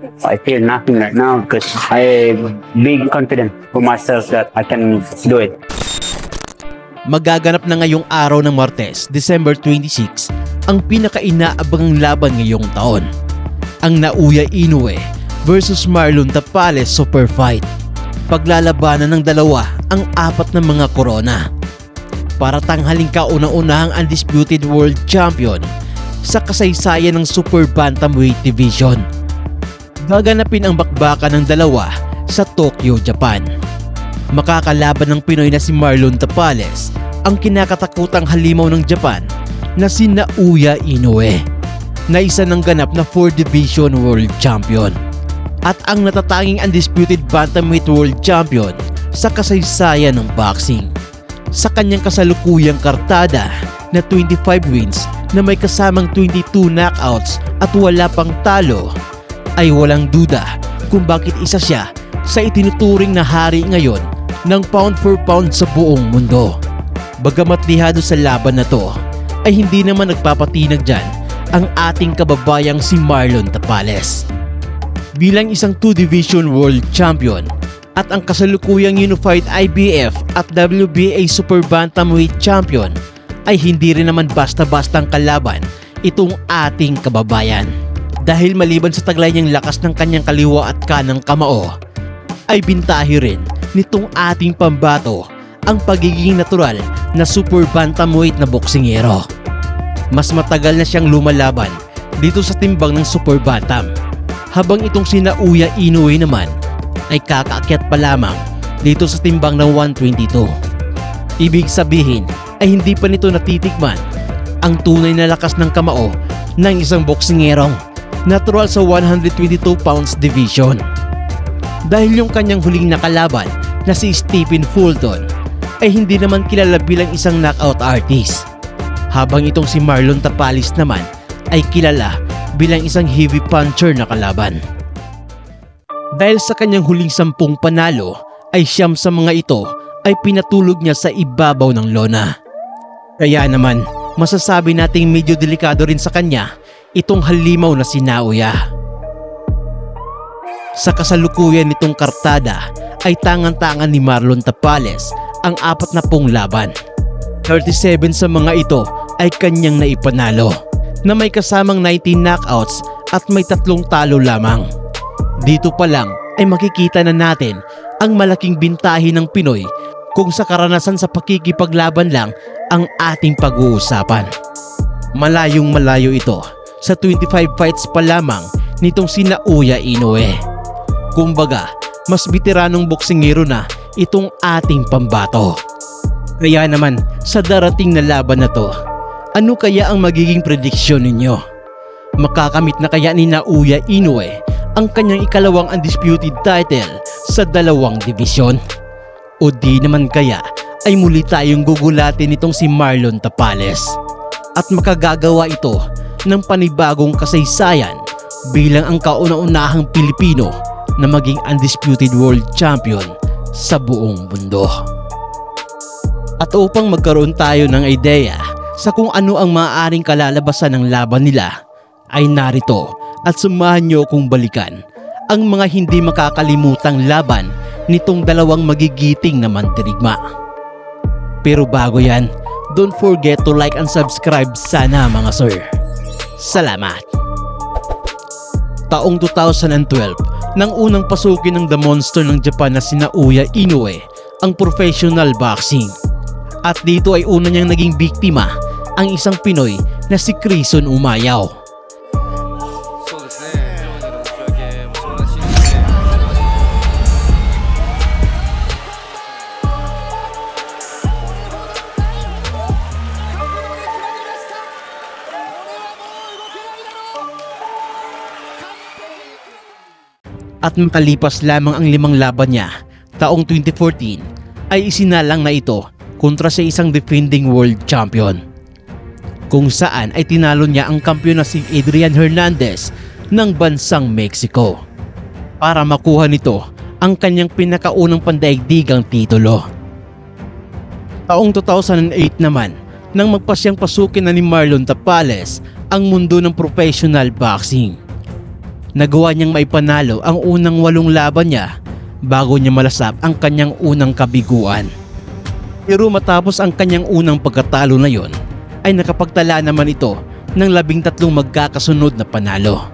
I feel nothing right now because I'm big confident for myself that I can do it. Magaganap na ngayong araw ng Martes, December 26, ang pinaka-inaabangang laban ngayong taon. Ang Naoya Inoue versus Marlon Tapales Super Fight. Paglalabanan ng dalawa ang 4 na mga korona. Para tanghaling kauna-unahang undisputed world champion sa kasaysayan ng Super Bantamweight Division. Gaganapin ang bakbakan ng dalawa sa Tokyo, Japan. Makakalaban ng Pinoy na si Marlon Tapales ang kinakatakutang halimaw ng Japan na si Naoya Inoue, na isa ng ganap na 4-division world champion at ang natatanging undisputed bantamweight world champion sa kasaysayan ng boxing. Sa kanyang kasalukuyang kartada na 25 wins na may kasamang 22 knockouts at wala pang talo, ay walang duda kung bakit isa siya sa itinuturing na hari ngayon ng pound for pound sa buong mundo. Bagamat lihado sa laban na to, ay hindi naman nagpapatinag dyan ang ating kababayang si Marlon Tapales. Bilang isang 2-division world champion at ang kasalukuyang unified IBF at WBA Super Bantamweight champion, ay hindi rin naman basta-bastang kalaban itong ating kababayan. Dahil maliban sa taglay niyang lakas ng kanyang kaliwa at kanang kamao, ay bintahi rin nitong ating pambato ang pagiging natural na Super Bantamweight na boksingero. Mas matagal na siyang lumalaban dito sa timbang ng Super Bantam, habang itong si Naoya Inoue naman ay kakaakyat pa lamang dito sa timbang ng 122. Ibig sabihin ay hindi pa nito natitikman ang tunay na lakas ng kamao ng isang boksingerong natural sa 122 pounds division. Dahil yung kanyang huling nakalaban na si Stephen Fulton ay hindi naman kilala bilang isang knockout artist, habang itong si Marlon Tapales naman ay kilala bilang isang heavy puncher na kalaban. Dahil sa kanyang huling 10 panalo ay 9 sa mga ito ay pinatulog niya sa ibabaw ng lona. Kaya naman masasabi nating medyo delikado rin sa kanya itong halimaw na si Naoya. Sa kasalukuyan nitong kartada ay tangan-tangan ni Marlon Tapales ang 40 laban. 37 sa mga ito ay kanyang naipanalo, na may kasamang 19 knockouts at may 3 talo lamang. Dito pa lang ay makikita na natin ang malaking bintahi ng Pinoy kung sa karanasan sa pakikipaglaban lang ang ating pag-uusapan. Malayong malayo ito sa 25 fights pa lamang nitong si Naoya Inoue. Kumbaga, mas veteranong boksingero na itong ating pambato. Kaya naman sa darating na laban na to, ano kaya ang magiging prediksyon ninyo? Makakamit na kaya ni Naoya Inoue ang kanyang ikalawang undisputed title sa 2 divisyon? O di naman kaya ay muli tayong gugulatin nitong si Marlon Tapales at makagagawa ito ng panibagong kasaysayan bilang ang kauna-unahang Pilipino na maging undisputed world champion sa buong mundo. At upang magkaroon tayo ng ideya sa kung ano ang maaaring kalalabasan ng laban nila, ay narito at samahan nyo kung balikan ang mga hindi makakalimutang laban nitong dalawang magigiting na mandirigma. Pero bago yan, don't forget to like and subscribe sana mga sir. Salamat! Taong 2012, nang unang pasukin ng The Monster ng Japan na si Naoya Inoue ang professional boxing. At dito ay una niyang naging biktima ang isang Pinoy na si Crison Umayaw. At makalipas lamang ang 5 laban niya, taong 2014, ay isinalang na ito kontra sa isang defending world champion, kung saan ay tinalo niya ang kampiyon na si Adrian Hernandez ng bansang Mexico para makuha nito ang kanyang pinakaunang pandaigdigang titulo. Taong 2008 naman, nang magpasyang pasukin na ni Marlon Tapales ang mundo ng professional boxing. Nagawa niyang maipanalo ang unang 8 laban niya bago niya malasap ang kanyang unang kabiguan. Pero matapos ang kanyang unang pagkatalo na yon, ay nakapagtala naman ito ng 13 magkakasunod na panalo.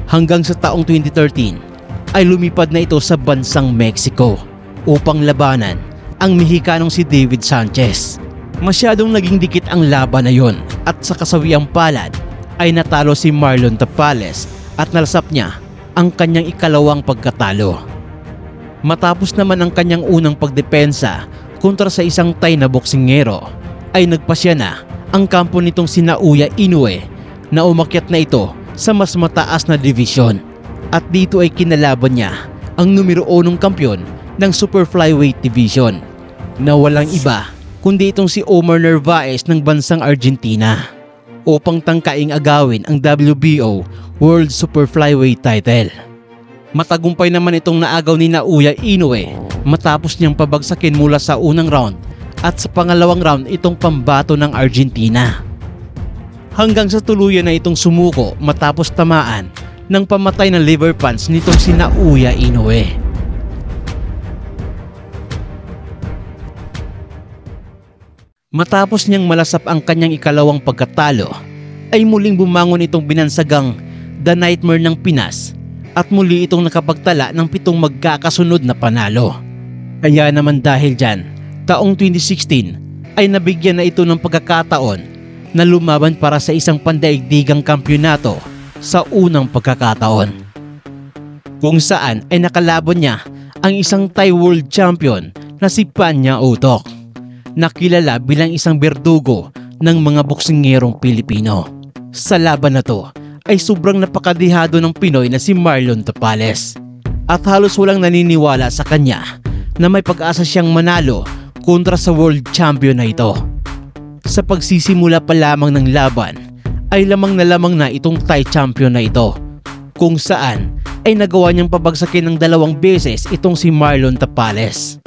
Hanggang sa taong 2013 ay lumipad na ito sa bansang Mexico upang labanan ang Mexicanong si David Sanchez. Masyadong naging dikit ang laban na yon at sa kasawiang palad ay natalo si Marlon Tapales at nalasap niya ang kanyang ikalawang pagkatalo. Matapos naman ang kanyang unang pagdepensa kontra sa isang Thai na boksingero, ay nagpasya na ang kampo nitong si Naoya Inoue na umakyat na ito sa mas mataas na division, at dito ay kinalaban niya ang numero 1 kampyon ng Super Flyweight Division na walang iba kundi itong si Omar Narvaez ng bansang Argentina upang tangkaing agawin ang WBO World Super Flyweight title. Matagumpay naman itong naagaw ni Naoya Inoue matapos niyang pabagsakin mula sa unang round at sa pangalawang round itong pambato ng Argentina. Hanggang sa tuluyan na itong sumuko matapos tamaan ng pamatay na liver punch nitong si Naoya Inoue. Matapos niyang malasap ang kanyang ikalawang pagkatalo, ay muling bumangon itong binansagang The Nightmare ng Pinas at muli itong nakapagtala ng 7 magkakasunod na panalo. Kaya naman dahil dyan, taong 2016 ay nabigyan na ito ng pagkakataon na lumaban para sa isang pandaigdigang kampyonato sa unang pagkakataon, kung saan ay nakalaban niya ang isang Thai World Champion na si Panya Utok, na kilala bilang isang berdugo ng mga boksingerong Pilipino. Sa laban na to ay sobrang napakadihado ng Pinoy na si Marlon Tapales, at halos walang naniniwala sa kanya na may pag-asa siyang manalo kontra sa World Champion na ito. Sa pagsisimula pa lamang ng laban ay lamang na itong Thai Champion na ito, kung saan ay nagawa niyang pabagsakin ng 2 beses itong si Marlon Tapales.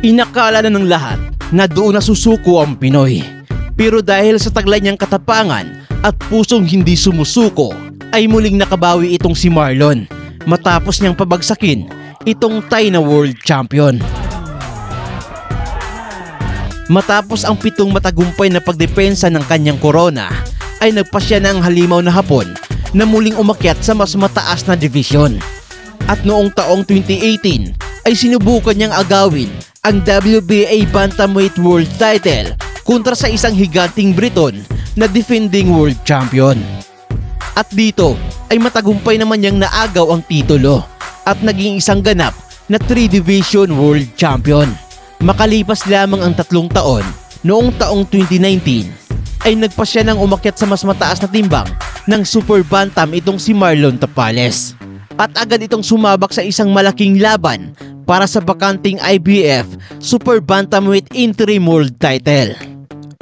Inakala na ng lahat na doon nasusuko ang Pinoy, pero dahil sa taglay niyang katapangan at pusong hindi sumusuko ay muling nakabawi itong si Marlon matapos niyang pabagsakin itong Thai na World Champion. Matapos ang 7 matagumpay na pagdepensa ng kanyang korona ay nagpasya na ang halimaw na Hapon na muling umakyat sa mas mataas na division. At noong taong 2018 ay sinubukan niyang agawin ang WBA Bantamweight World Title kontra sa isang higanting Briton na defending World Champion. At dito ay matagumpay naman niyang naagaw ang titulo at naging isang ganap na 3-division World Champion. Makalipas lamang ang 3 taon, noong taong 2019 ay nagpasya ng umakyat sa mas mataas na timbang ng Super Bantam itong si Marlon Tapales, at agad itong sumabak sa isang malaking laban para sa bakanting IBF Super Bantamweight Interim World Title.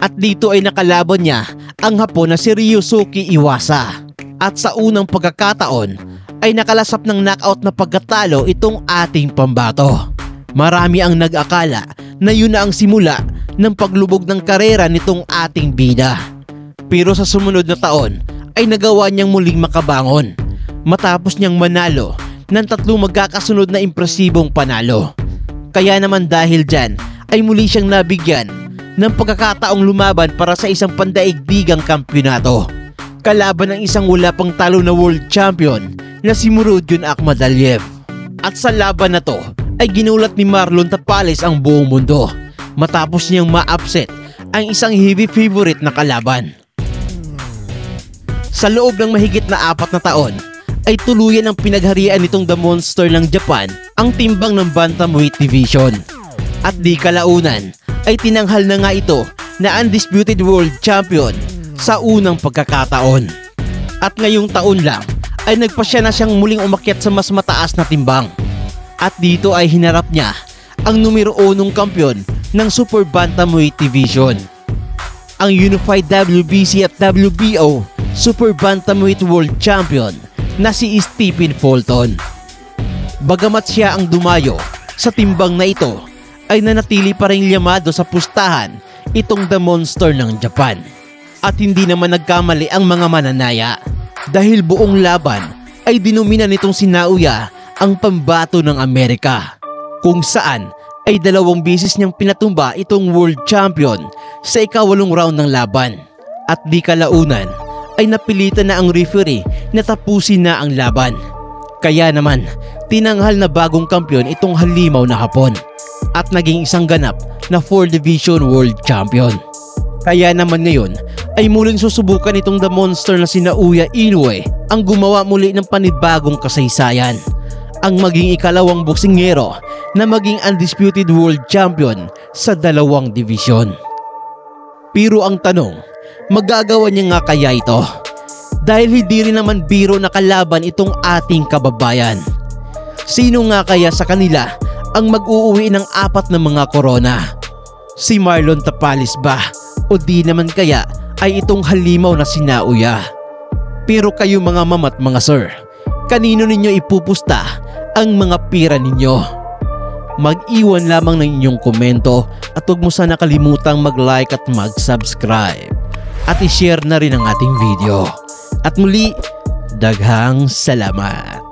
At dito ay nakalaban niya ang Hapon na si Ryosuke Iwasa, at sa unang pagkakataon ay nakalasap ng knockout na pagkatalo itong ating pambato. Marami ang nag-akala na yun na ang simula ng paglubog ng karera nitong ating bida. Pero sa sumunod na taon ay nagawa niyang muling makabangon matapos niyang manalo ng 3 magkakasunod na impresibong panalo. Kaya naman dahil dyan ay muli siyang nabigyan ng pagkakataong lumaban para sa isang pandaigdigang kampyonato, kalaban ng isang wala pang talo na World Champion na si Murodjon Akhmadaliev. At sa laban na to ay ginulat ni Marlon Tapales ang buong mundo matapos niyang ma-upset ang isang heavy favorite na kalaban. Sa loob ng mahigit na 4 na taon ay tuluyan ang pinagharian nitong The Monster ng Japan ang timbang ng Bantamweight Division. At di kalaunan ay tinanghal na nga ito na undisputed World Champion sa unang pagkakataon. At ngayong taon lang ay nagpasya na siyang muling umakyat sa mas mataas na timbang. At dito ay hinarap niya ang numero 1 kampyon ng Super Bantamweight Division, ang Unified WBC at WBO Super Bantamweight World Champion na si Stephen Fulton. Bagamat siya ang dumayo sa timbang na ito, ay nanatili pa rin llamado sa pustahan itong The Monster ng Japan. At hindi naman nagkamali ang mga mananaya dahil buong laban ay dinumina nitong si Naoya ang pambato ng Amerika, kung saan ay 2 beses niyang pinatumba itong world champion sa ika-8 round ng laban. At di kalaunan ay napilitan na ang referee na tapusin na ang laban. Kaya naman tinanghal na bagong kampiyon itong halimaw na Hapon at naging isang ganap na 4 division world champion. Kaya naman ngayon ay muling susubukan itong The Monster na si Naoya Inoue ang gumawa muli ng panibagong kasaysayan, ang maging ikalawang boksingero na maging undisputed world champion sa 2 division. Pero ang tanong, magagawa niya nga kaya ito? Dahil hindi rin naman biro na kalaban itong ating kababayan. Sino nga kaya sa kanila ang mag-uuwi ng 4 na mga korona? Si Marlon Tapales ba? O di naman kaya ay itong halimaw na si Naoya? Pero kayo mga mamat mga sir, kanino ninyo ipupusta ang mga pira ninyo? Mag-iwan lamang ng inyong komento at huwag mo sana kalimutang mag-like at mag-subscribe. At i-share na rin ang ating video. At muli, daghang salamat.